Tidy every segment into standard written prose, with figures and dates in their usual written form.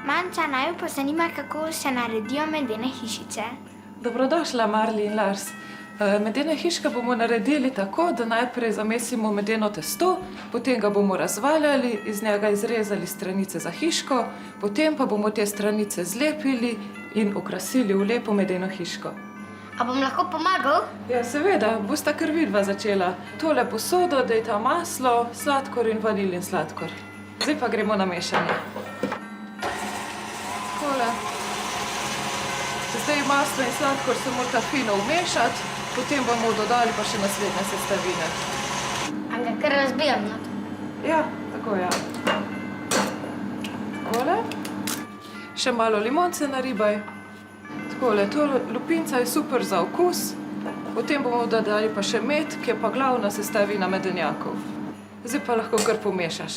Manca, naju pa zanima, kako se naredijo medene hišice. Dobrodošla, Marli in Lars. Medene hiške bomo naredili tako, da najprej zamesimo medeno testo, potem ga bomo razvaljali, iz njega izrezali stranice za hiško, potem pa bomo te stranice zlepili in okrasili v lepo medeno hiško. A bom lahko pomagal? Ja, seveda, bosta kar vidva začela. Tole posodo dajta maslo, sladkor in vanilin sladkor. Zdaj pa gremo na mešanje. Tole. Zdaj maslo in sladkor se morata fino vmešati, potem bomo dodali pa še naslednje sestavine. A ga kar razbijam, no? Ja, tako ja. Takole. Še malo limonce naribaj. Takole, to lupinca je super za okus. Potem bomo dodali pa še med, ki je pa glavna sestavina medenjakov. Zdaj pa lahko kar pomešaš.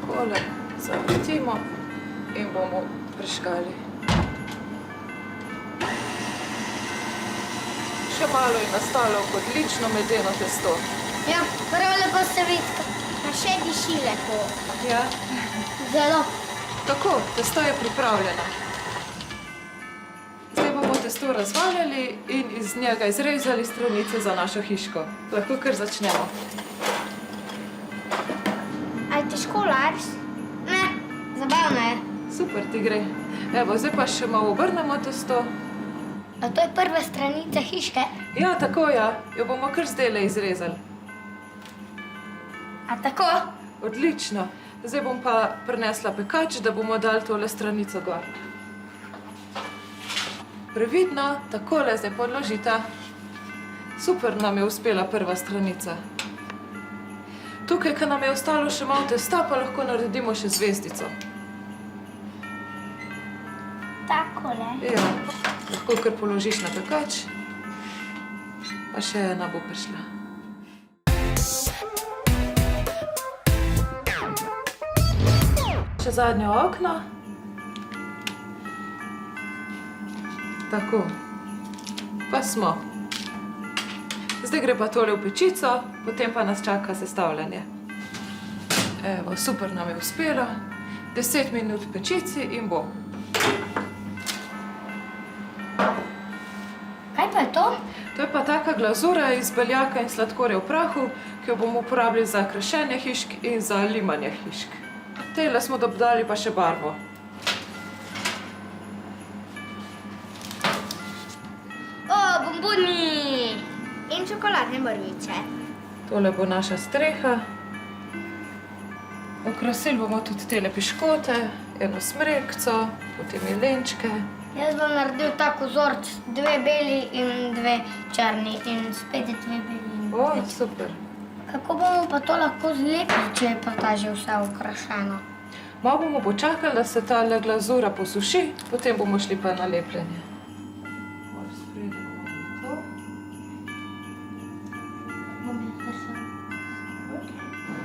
Takole zavrtimo in bomo prižgali. Še malo je nastalo odlično medeno testo. Ja, prav lepo se vidi, pa še diši lepo. Ja, Zelo. tako, testo je pripravljeno. Zdaj bomo testo razvaljali in iz njega izrezali stranice za našo hiško. Lahko kar začnemo. Ali težko, Lars? Ne, zabavno je. Super ti gre. Evo, zdaj pa še malo obrnemo testo. A to je prva stranica hiške? Ja, tako ja. Jo bomo kar zdajle izrezali. A tako? Odlično. Zdaj bom pa prinesla pekač, da bomo dali tole stranico gor. Previdno, takole zdaj podložita. Super nam je uspela prva stranica. Tukaj, ko nam je ostalo še malo testa, pa lahko naredimo še zvezdico. Takole. Ja, lahko kar položiš na pekač. Pa še ena bo prišla. Še zadnjo okno. Tako. Pa smo. Zdaj gre pa tole v pečico, potem pa nas čaka sestavljanje. Evo, super nam je uspelo. 10 minut v pečici in bo. Kaj pa je to? To je pa taka glazura iz beljaka in sladkorja v prahu, ki jo bomo uporabili za krašenje hišk in za limanje hišk. Tejle smo dodali pa še barvo. O, bomboni! In čokoladne mrvice. Tole bo naša streha. Okrasili bomo tudi tele piškote, eno smrekco, potem jelenčke. Jaz bom naredil tak vzorc, 2 beli in 2 črni in spet 2 beli. O, super. Kako bomo pa to lahko zlepili, če je pa ta že vse okrašeno? Malo bomo počakali, da se ta glazura posuši, potem bomo šli pa na lepljenje.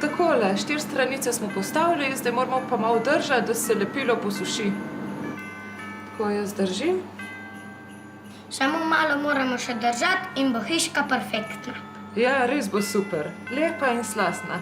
Takole, 4 stranice smo postavili, zdaj moramo pa malo držati, da se lepilo posuši. Tako jaz držim. Samo malo moramo še držati in bo hiška perfektna. Ja, res bo super. Lepa in slastna.